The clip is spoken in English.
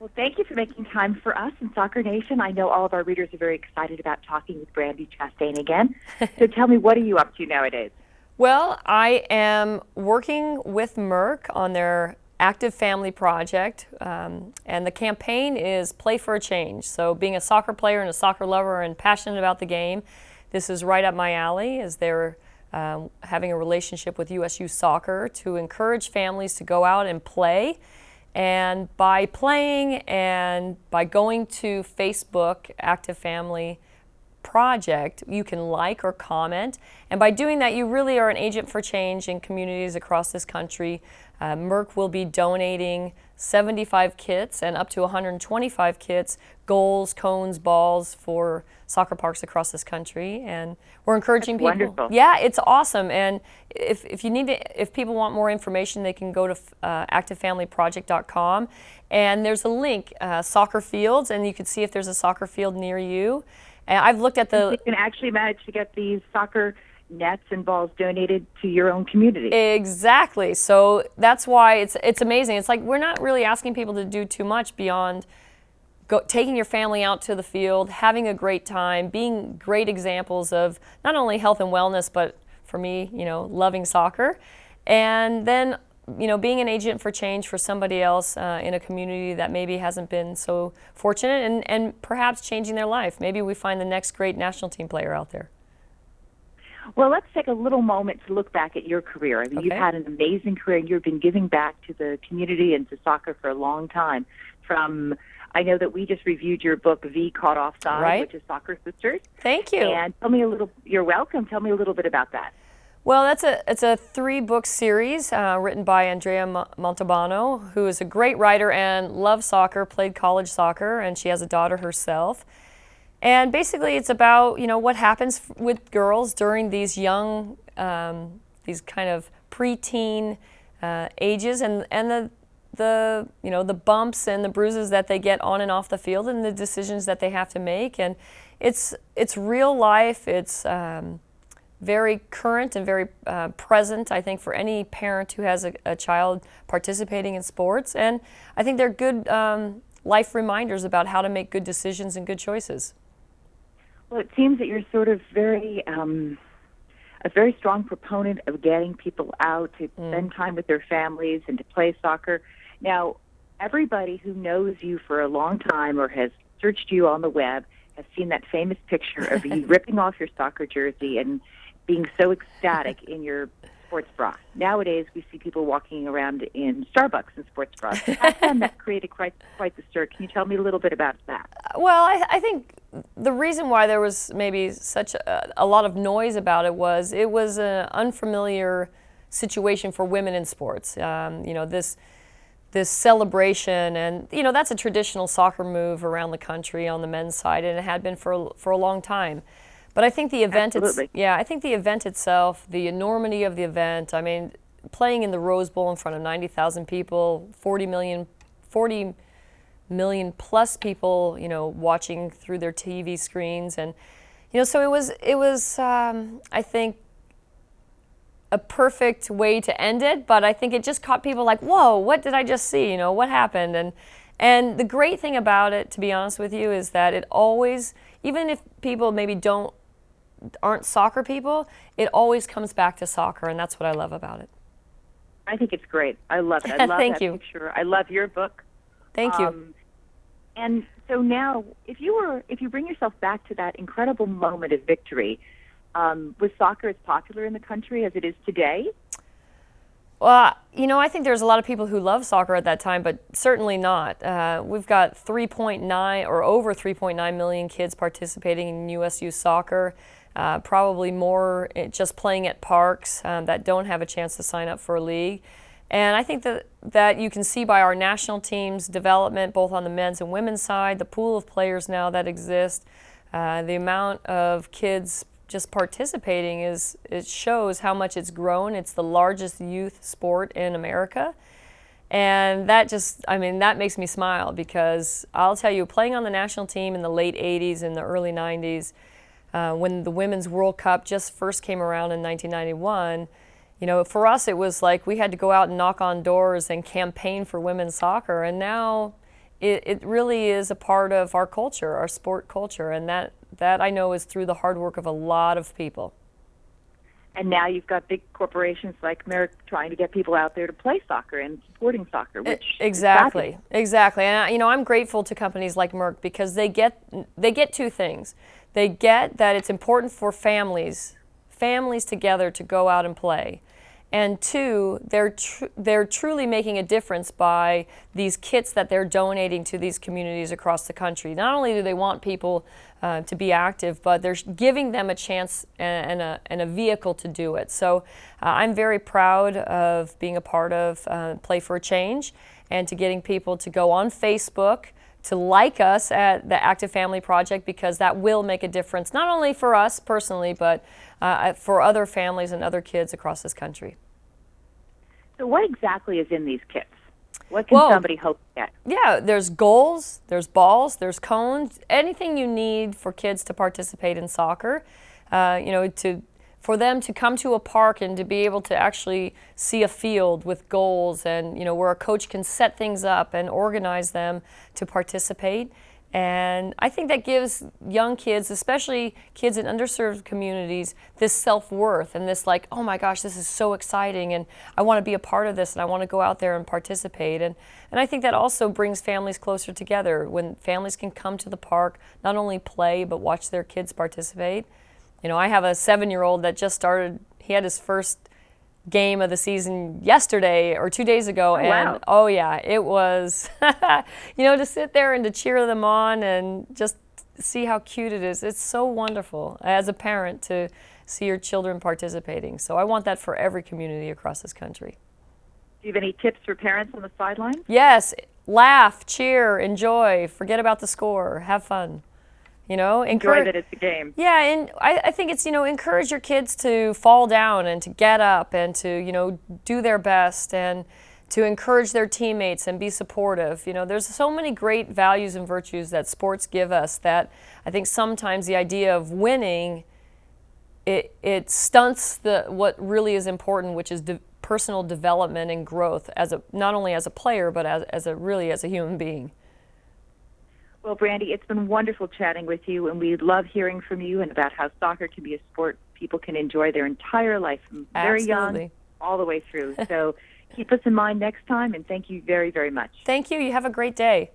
Well, thank you for making time for us in Soccer Nation. I know all of our readers are very excited about talking with Brandi Chastain again. So tell me, what are you up to nowadays? Well, I am working with Merck on their active family project, and the campaign is Play for a Change. So being a soccer player and a soccer lover and passionate about the game, this is right up my alley, as they're having a relationship with USU Soccer to encourage families to go out and play. And by playing and by going to Facebook Active Family Project, you can like or comment, and by doing that you really are an agent for change in communities across this country. Merck will be donating 75 kits and up to 125 kits, goals, cones, balls for soccer parks across this country, and we're encouraging That's people. Wonderful. Yeah, it's awesome. And if you need to, if people want more information, they can go to activefamilyproject.com, and there's a link, soccer fields, and you can see if there's a soccer field near you. And I've looked at You can actually manage to get these soccer nets and balls donated to your own community. Exactly. So that's why it's amazing. It's like we're not really asking people to do too much beyond taking your family out to the field, having a great time, being great examples of not only health and wellness, but for me, loving soccer, and then being an agent for change for somebody else in a community that maybe hasn't been so fortunate, and perhaps changing their life. Maybe we find the next great national team player out there. Well, let's take a little moment to look back at your career. I mean, Okay. You've had an amazing career, and you've been giving back to the community and to soccer for a long time. I know that we just reviewed your book, V Caught Offside, Right. which is Soccer Sisters. Thank you. And you're welcome. Tell me a little bit about that. Well, it's a 3-book series written by Andrea Montalbano, who is a great writer and loves soccer, played college soccer, and she has a daughter herself. And basically, it's about what happens with girls during these young, these kind of preteen ages, and the bumps and the bruises that they get on and off the field, and the decisions that they have to make. And it's real life. It's very current and very present, I think, for any parent who has a child participating in sports. And I think they're good life reminders about how to make good decisions and good choices. Well, it seems that you're sort of a very strong proponent of getting people out to spend time with their families and to play soccer. Now, everybody who knows you for a long time or has searched you on the web has seen that famous picture of you ripping off your soccer jersey and being so ecstatic in your sports bra. Nowadays, we see people walking around in Starbucks in sports bras. How come that created quite the stir? Can you tell me a little bit about that? Well, I think the reason why there was maybe such a lot of noise about it was an unfamiliar situation for women in sports. This celebration, and that's a traditional soccer move around the country on the men's side, and it had been for a long time. But I think the event, I think the event itself, the enormity of the event. I mean, playing in the Rose Bowl in front of 90,000 people, 40 million plus people, watching through their TV screens, and so it was I think a perfect way to end it. But I think it just caught people like, whoa, what did I just see? What happened? And the great thing about it, to be honest with you, is that it always, even if people maybe aren't soccer people, it always comes back to soccer, and that's what I love about it. I think it's great. I love it. I love Thank that you. picture. I love your book. Thank you. And so now, if you bring yourself back to that incredible moment of victory, was soccer as popular in the country as it is today? Well, I think there's a lot of people who love soccer at that time, but certainly not. We've got 3.9 or over 3.9 million kids participating in USU soccer, probably more just playing at parks that don't have a chance to sign up for a league. And I think that you can see by our national team's development, both on the men's and women's side, the pool of players now that exist, the amount of kids just participating it shows how much it's grown. It's the largest youth sport in America. And that makes me smile, because I'll tell you, playing on the national team in the late 80s and the early 90s, when the Women's World Cup just first came around in 1991, for us it was like we had to go out and knock on doors and campaign for women's soccer. And now it really is a part of our culture, our sport culture, and that I know is through the hard work of a lot of people. And now you've got big corporations like Merck trying to get people out there to play soccer and supporting soccer, which exactly. And I'm grateful to companies like Merck because they get two things. They get that it's important for families together to go out and play. And two, they're truly making a difference by these kits that they're donating to these communities across the country. Not only do they want people to be active, but they're giving them a chance and a vehicle to do it. So I'm very proud of being a part of Play for a Change and to getting people to go on Facebook to like us at the Active Family Project, because that will make a difference, not only for us personally, but for other families and other kids across this country. So what exactly is in these kits? What can somebody hope to get? Yeah, there's goals, there's balls, there's cones, anything you need for kids to participate in soccer. For them to come to a park and to be able to actually see a field with goals and, where a coach can set things up and organize them to participate. And I think that gives young kids, especially kids in underserved communities, this self-worth and this oh my gosh, this is so exciting and I want to be a part of this and I want to go out there and participate. And I think that also brings families closer together when families can come to the park, not only play, but watch their kids participate. I have a 7-year-old that just started, he had his first game of the season yesterday or 2 days ago. Wow. Oh yeah, it was, to sit there and to cheer them on and just see how cute it is. It's so wonderful as a parent to see your children participating. So I want that for every community across this country. Do you have any tips for parents on the sidelines? Yes, laugh, cheer, enjoy, forget about the score, have fun. Enjoy that it's a game. Yeah, and I think it's, encourage your kids to fall down and to get up and to, do their best and to encourage their teammates and be supportive. There's so many great values and virtues that sports give us that I think sometimes the idea of winning, it stunts what really is important, which is personal development and growth not only as a player, but as a human being. Well, Brandi, it's been wonderful chatting with you, and we love hearing from you and about how soccer can be a sport people can enjoy their entire life, from very young all the way through. So keep us in mind next time, and thank you very, very much. Thank you. You have a great day.